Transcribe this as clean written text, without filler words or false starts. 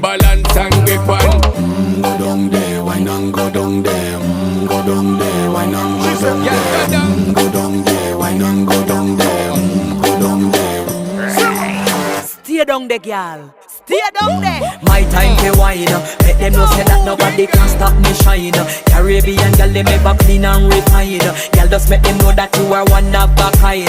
balance and grip on. Go down there, wine and go down there. Go down there, wine and go down there. Go down there, wine and go down there. Go down there. Stay down there, girl. Stay down there. My time to wine. Make them know say that nobody can stop me shine. Caribbean girl, they make back clean and refine. Girl, just make them know that you are one of a kind.